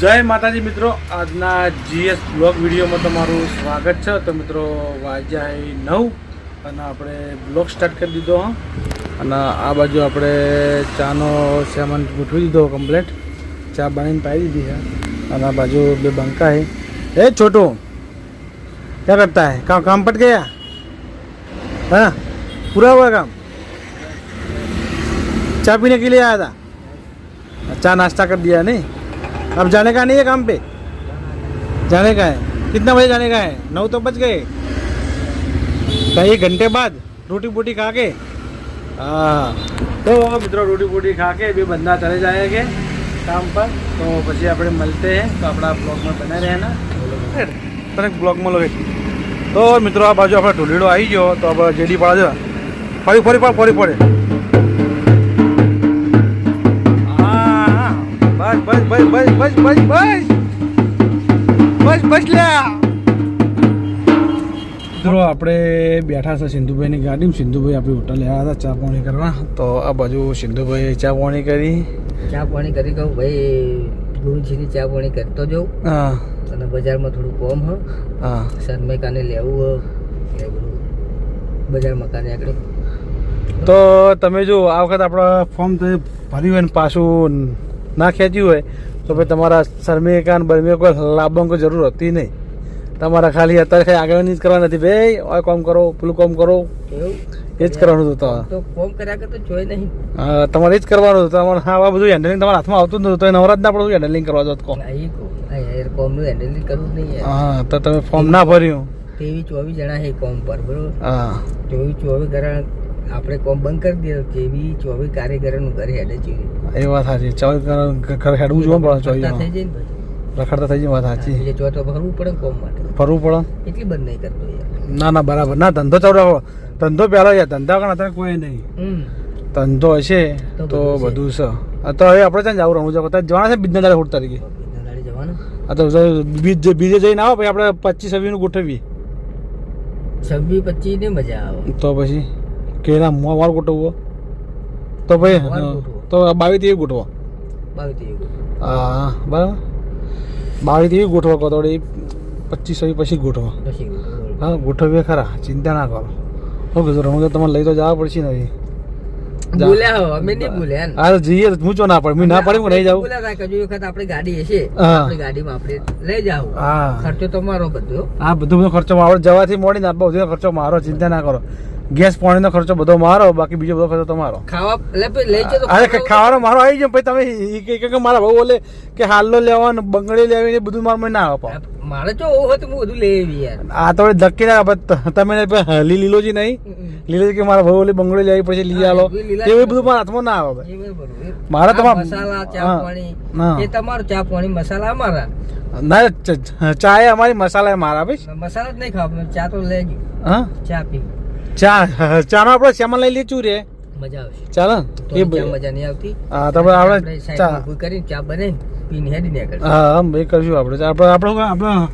જય માતાજી મિત્રો, આજના જીએસ બ્લોગ વિડીયોમાં તમારું સ્વાગત છે. તો મિત્રો વાગ્યા 9 અને આપણે બ્લોગ સ્ટાર્ટ કરી દીધો હા. અને આ બાજુ આપણે ચાનો સામાન ગોઠવી દીધો કમ્પ્લેટ. ચા બનાવીને પાઈ દીધી है. અને આ બાજુ બે બંકા है. ए छोटू क्या करता है? काम पट गया? हाँ पूरा हुआ काम? चाय पीने के लिए आया था? अच्छा नाश्ता कर दिया नहीं? अब जाने का नहीं है काम पे? जाने का है. कितना बजे जाने का है? 9 तो बज गए. तो 1 घंटे बाद रोटी बोटी खा के हाँ. तो मित्रों रोटी बोटी खा के भी बंदा चले जाएंगे काम पर. तो પછી આપણે મળते हैं. તો આપણા બ્લોગમાં બને રહેના. તને બ્લોગમાં લો. તો મિત્રો આ બાજુ આપણે ઢોલીડો આવી ગયો. તો આપણે જેડી પાડે ફરી પડે. બસ લ્યા. મિત્રો આપણે બેઠા છે સિંધુભાઈની ગાડીમાં. સિંધુભાઈ આપણી હોટલે આવ્યા હતા ચા પાણી કરવા. તો આ બાજુ સિંધુભાઈ ચા પાણી કરી કહું ભાઈ ગુરુજીની ચા પાણી કરતો જાઉં. હા. અને બજારમાં થોડું કોમ હ. હા. સરમેકાને લેવું હ બજાર મકાને આગળ. તો તમે જો આ વખત આપણા ફોર્મ ભર્યું હોય ને પાછું ના ખેંચ્યું હોય તો ભાઈ તમારા સરમેકા બરમે કોઈ લાભવાની કોઈ જરૂર હતી નહીં. તમારા ખાલી અત્યારે ખાલી આગળની જ કરવા નથી ભાઈ. આ કામ કરો પેલું કામ કરો એ જ કરવાનું હતું. તો ફોર્મ કર્યા કરતો જોઈ નહીં. હા તમારે એ જ કરવાનું હતું. તમારે આ બધું હેન્ડલિંગ તમારા હાથમાં આવતું જ નતું. તો નવરાત ના પડતું હેન્ડલિંગ કરવા દો કોમ. કોમનું હેન્ડલિંગ કરવું નહીં. હા તો તમે ફોર્મ ના ભર્યું. 23-24 જણા છે કોમ પર બરોબર. હા 24 ઘર આપણે કોમ બંધ કરી દે. 23-24 કારીગરોનું ઘર હેડે છે. એ વાત સાચી. ઘર હેડવું જોવા પડે. થઈ જાય ને ભાઈ રખડતા થઈ જાય. વાત સાચી. જો તો ફરવું પડે કોમ માટે. ફરવું પડે. એટલી બંધ નહીં કરતો યાર. ના બરાબર. ના ધંધો ચાલુ રાખો. ધંધો પહેલા યાર. ધંધા કારણ અત્યારે કોઈ નહીં. ધંધો હશે તો બધું છે. તો હવે આપણે ત્યાં જવું રણું જવા જવાના છે બીજના દાડે 16 તારીખે. આ તો બીજે જઈને આવો પછી આપણે 25-26 નું ગોઠવીએ. 26-25 ને મજા આવે. તો પછી કેના મોર ગોઠવવો તો ભાઈ તો 22-23 ગોઠવો. 22-23 હા બરાબર. 22-23 ગોઠવો કહો તો 25-26 પછી ગોઠવો. હા ગોઠવીએ ખરા. ચિંતા ના કરો. ઓકે તો રણું તમારે લઈ તો જવા પડશે ને. જઈએ હું ચો ના પડે. ના પડે નહીં જાવ. આપણી ગાડી હશે આપણી ગાડીમાં આપણે લઈ જાવ. હા ખર્ચો તો મારો બધો. હા બધો ખર્ચો મારો. જવાથી મોડીને બધો ખર્ચો મારો. ચિંતા ના કરો. ગેસ પાણીનો ખર્ચો બધો મારો. બાકી બીજો બધો ખર્ચો તમારો. ખાવાનો મારો આવી જાય. પછી તમે મારા ભાવ બોલે કે હાલો લેવાનો બંગડી લેવી બધું મારું ના આપો. મારે જો હોય તો હું બધું લેવી યાર. આ તો ધક્કી ના તમે લીલોજી નહીં. લીલોજી કે મારા ભાવ બોલે બંગડી લેવી પછી લઈ આલો એવું બધું મારા હાથમાં ના આવે. મારા તમારા મસાલા ચા પાણી એ તમારું. ચા પાણી મસાલા અમારા. ના ચા એ અમારી મસાલા મારા ભાઈ. મસાલા જ નહીં ખાવા. ચા તો લેજો. હા ચા પી. ચાનો આપણે સામાન લઈ લેચું રે. મજા આવશે. ચાલો એ મજા નહીં આવતી. હા તો આપણે ચા કરી ચા બનાવી પીને હેડી નીકળ. હા એ કરશું આપણે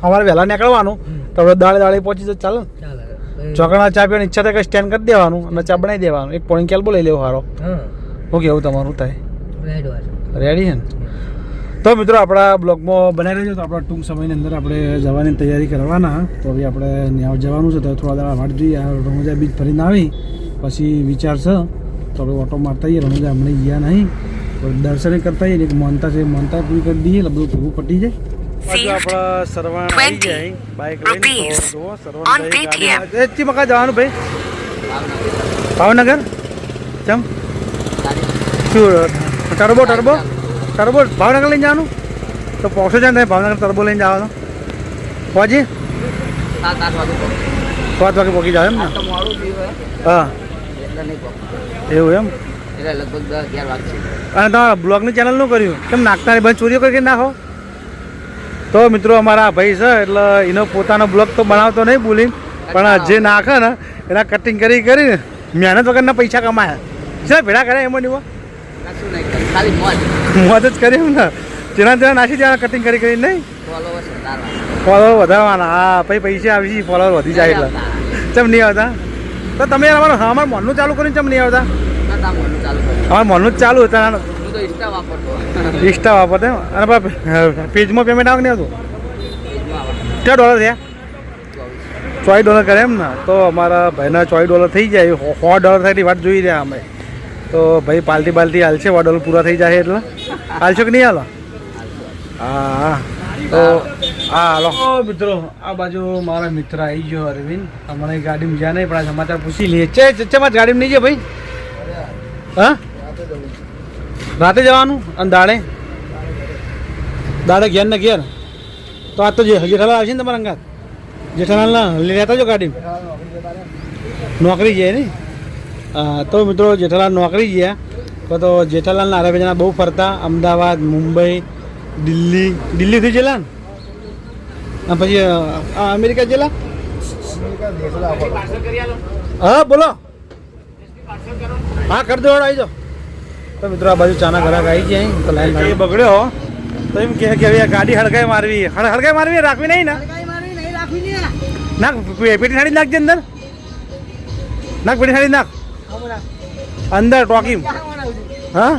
સવારે વહેલા નીકળવાનું. તો આપણે દાળે પહોંચી જશે. ચાલો ચોકડા ચા પીવાની ઈચ્છા થાય કે સ્ટેન્ડ કરી દેવાનું અને ચા બનાવી દેવાનું. એક પોણી કેલ્બો લઈ લેવો સારો. ઓકે એવું તમારું થાય. રેડી છે ને? તો મિત્રો આપણા બ્લોગમાં બનાવી રહેજો. તો આપણા ટૂંક સમયની અંદર આપણે જવાની તૈયારી કરવાના. તો હવે આપણે ત્યાં જવાનું છે. તો થોડા દાડા વાટ જોઈએ. રણુજા બીચ ફરીને આવી પછી વિચાર છે તો આપણે ઓટો મારતા જઈએ. રણુજા હમણાં ગયા નહીં તો દર્શન કરતા જઈએ. એક માનતા છે માનતા પૂરી કરી દઈએ એટલે બધું પૂરું પટી જાય. આપણા સરવાણ આવી જાય બાઇક લઈને. મકા જવાનું ભાઈ ભાવનગર. ચમ શું ટર્બો ભાવનગર લઈને જવાનું? તો પહોંચો જાય ને ભાવનગર ટર્બો લઈને જવાનો. પહોંચી 7 વાગે પહોંચી જાય એમ ને? હા એવું એમ. અને તમારા બ્લોગની ચેનલ નું કર્યું કેમ નાખતા બંધ ચોરીઓ કરી નાખો? તો મિત્રો અમારા ભાઈ છે એટલે એનો પોતાનો બ્લોગ તો બનાવતો નહીં બોલીને પણ જે નાખે ને એના કટિંગ કરીને મહેનત વગરના પૈસા કમાયા છે. ભેડા કરે એમાં નહીં મોજ જ કરી એમ ને. જેના નાખી દેવાના કટિંગ કરી નહીં. ફોલોવર વધારવાના. હા પછી પૈસા આવી ફોલોવર વધી જાય એટલે. ચમ નહીં આવતા? તો તમે અમારું મોનનું ચાલુ કરીને ચમ નહીં આવતા? અમારું મોનનું જ ચાલુ હતા. એક્સ્ટ્રા વાપરતો એક્સ્ટ્રા વાપરતો એમ અને પેજમાં પેમેન્ટ આવે કે નહીં આવતું કેટલા ડોલર થયા $24 કરે એમ ને તો અમારા ભાઈના $24 થઈ જાય $100 થાય વાત જોઈ રહ્યા અમે તો ભાઈ પાલટી હાલશે $100 પૂરા થઈ જાય એટલે હાલશો કે નહીં હાલો હા તો હા હાલો મિત્રો આ બાજુ મારા મિત્ર આવી ગયો અરવિંદ હમણાં ગાડીમાં જ્યાં નહીં પણ આ સમાચાર પૂછી લઈએ ચચ્ચામાં ગાડીમાં નહીં જાય ભાઈ હા રાતે જવાનું અને દાડે ઘેર ને ઘેર તો આ તો જેઠાલાલ આવશે ને તમારા અંગાત જેઠાલાલના લેતા જો ગાડીમાં નોકરી જાય ને તો મિત્રો જેઠાલાલ નોકરી ગયા તો જેઠાલાલના આરાબેજાના બહુ ફરતા અમદાવાદ મુંબઈ દિલ્હીથી જેલા ને પછી અમેરિકા જેલા હા બોલો હા કરી દો આવી જાઓ તો મિત્રો આ બાજુ ચાના ઘરાક આવી જાય તો લાઈન ગાડી બગડ્યો તો એમ કે હવે ગાડી હળગાઈ મારવી રાખવી નહીં ને નાખ પેટી સાડી નાખજે અંદર નાખ પેટી સાડી નાખ અંદર ટોકી હા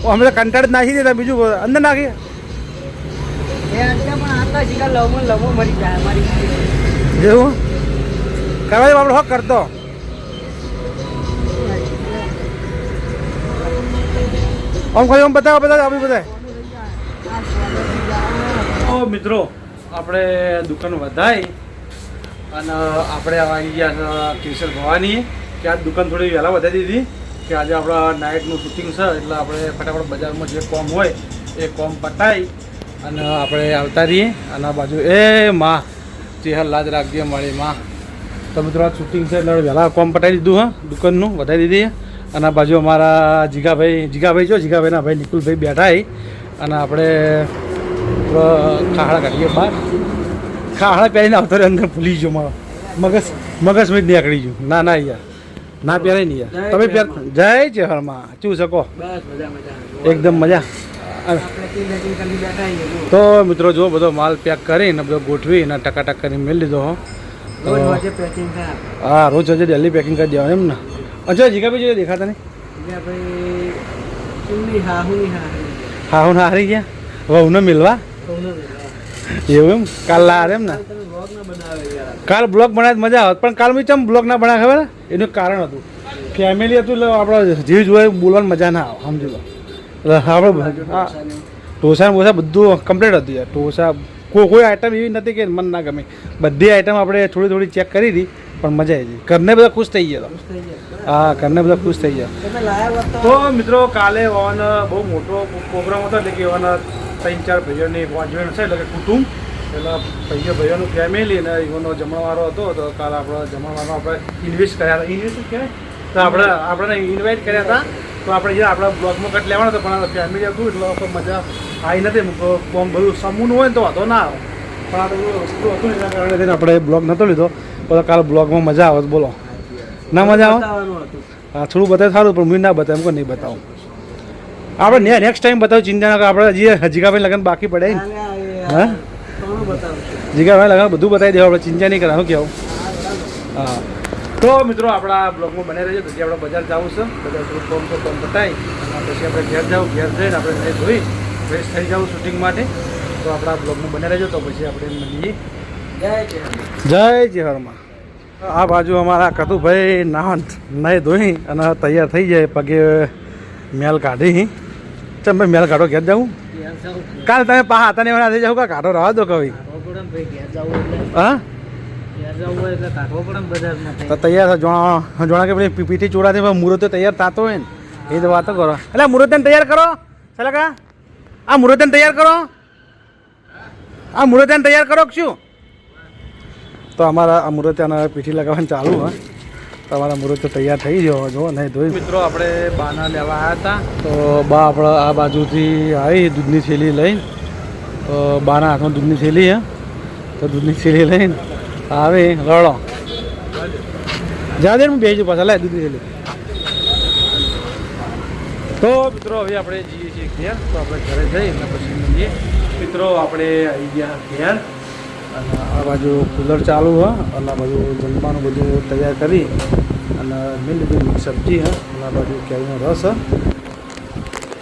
અમે તો કંટાળ જ નાખી દેતા બીજું અંદર નાખીએ જેવું કરવા દે આપણે હોક કરતો આમ ખાલી આમ બતાવો આપણી બતાવે મિત્રો આપણે દુકાન વધારી અને આપણે આવી ગયા કેસર ભવાની કે આ દુકાન થોડી વહેલા વધારી દીધી કે આજે આપણા નાઇટનું શૂટિંગ છે એટલે આપણે ફટાફટ બજારમાં જે કોમ હોય એ કોમ પતાવી અને આપણે આવતા રહીએ અને આ બાજુ એ માં ચેહર લાજ રાખજે મારી માં તો મિત્રો આ શૂટિંગ છે એટલે વહેલા કોમ પતાવી દીધું હા દુકાનનું વધારી દીધી અને આ બાજુ અમારા જીગાભાઈના ભાઈ નિકુલભાઈ બેઠા અને આપણે ખાહડા કાઢીએ બહાર ખાહડા પહેરીને આવતો રહે અંદર ભૂલી ગયો મારો મગજમાં જ નીકળી ગયું ના યાર ના પહેરાય નહીં યાર તમે પહેર જય છે હરમાં શું શકો એકદમ મજા તો મિત્રો જો બધો માલ પેક કરીને બધો ગોઠવી અને ટકાટક કરીને મેળવી લીધો હા રોજ આજે ડેલી પેકિંગ કરી દેવાનું એમ ને અચ્છા જીગાભાઈ જોઈએ દેખાતા નહીં હા હું હારી ગયા વહુ ને મિલવા એવું એમ કાલ લાર એમ ને કાલ બ્લોગ બનાવે મજા આવત પણ કાલ મેં ચમ બ્લોગ ના બનાવે ખબર એનું કારણ હતું ફેમિલી હતું એટલે આપણે જે જોઈએ બોલવાની મજા ના આવે સમજી લો આપણે હા ઢોસા બોસા બધું કમ્પ્લીટ હતું યાર ઢોસા કોઈ આઈટમ એવી નથી કે મન ના ગમે બધી આઈટમ આપણે થોડી ચેક કરી હતી પણ મજા આવી ગઈ ઘરને બધા ખુશ થઈ ગયા હા ઘરને બધા ખુશ થઈ ગયા તો મિત્રો કાલે ઓન બહુ મોટો પ્રોગ્રામ હતો એટલે કે ઓન 3-4 ભાઈઓની પહોંચવેણ છે એટલે કે કુટુંબ એટલે ભાઈઓનું ફેમિલી અને એનો જમણવારો હતો તો કાલે આપણો જમણવારો આપણે ઇન્વેસ્ટ કર્યા હતા તો આપણે ઇન્વાઇટ કર્યા હતા તો આપણે જે આપણા બ્લોગમાં કટ લેવાનો હતો પણ ફેમિલી હતું એટલે મજા આવી નથી બોમ બધું સમૂહનું હોય ને તો વાંધો ના આવે પણ આ તો બધું વસ્તુ હતું એના કારણે આપણે બ્લોગ નહોતો લીધો તો કાલે બ્લોગમાં મજા આવે બોલો ના મજા આવે હા થોડું બતાવે સારું પણ હું ના બતાવે એમ કોઈ નહીં બતાવું આપણે નેક્સ્ટ ટાઈમ બતાવું ચિંતા ના આપણે જીગાભાઈ લગન બાકી પડે ને હા જીગાભાઈ લગન બધું બતાવી દેવા આપણે ચિંતા નહીં કરાવું કેવું હા તો મિત્રો આપણા બ્લોગમાં બને રહેજો પછી આપણે બજાર જવું છે બજાર થોડું કોમ બતાવી અને પછી આપણે ઘેર જઈને આપણે ધોઈ ફ્રેશ થઈ જવું શૂટિંગ માટે તો આપણા બ્લોગમાં બને રહેજો તો પછી આપણે મળીએ જય જેહરમાં આ બાજુ અમારા કતુભાઈ નાહી ધોઈ અને તૈયાર થઈ જાય પગે મેલ કાઢી ચમ ભાઈ મેલ કાઢો ઘેર જાઉં કાલ તમે પા હતા ને થઈ જાવ કાઢો રવા દો કવિ હા તો તૈયાર જોણા કે પેલી પીઠી ચોડાથી મુહૂર્ત તૈયાર થતો હોય ને એ તો વાતો કરો એટલે મુહૂર્તને તૈયાર કરો ચાલે કા આ મુહૂર્તને તૈયાર કરો શું તો અમારા આ મુહૂર્તને પીઠી લગાવવાનું ચાલુ હા તમારા મુહૂર્ત તૈયાર થઈ ગયો જો નહીં ધોઈ મિત્રો આપણે બાના લેવા આવ્યા હતા તો બા આપણે આ બાજુથી આવી દૂધની થેલી લઈને તો બાના હાથમાં દૂધની થેલી હે તો દૂધની થેલી લઈને આવે રડો જા દે હું બેસી પાછા લાય દૂધની થેલી તો મિત્રો હવે આપણે જઈએ છીએ ઘેર તો આપણે ઘરે જઈ અને પછી મળીએ મિત્રો આપણે આવી ગયા ઘેર અને આ બાજુ કુલર ચાલુ હ અને આ બાજુ જમવાનું બધું તૈયાર કરી અને મેં લીધું સબ્જી હ અને આ બાજુ કેરીનો રસ હ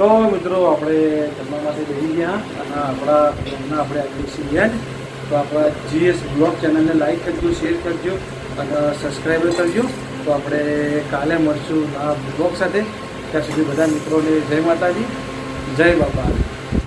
તો મિત્રો આપણે જમવા માટે બેસી ગયા અને આપણા આપણે આટલું છીએ તો આપણા GS બ્લોગ ચેનલને લાઈક કરજો, શેર કરજો અને સબસ્ક્રાઈબ કરજો. તો આપણે કાલે મળશું આ બ્લોગ સાથે. ત્યાં સુધી બધા મિત્રોને જય માતાજી, જય બાપા.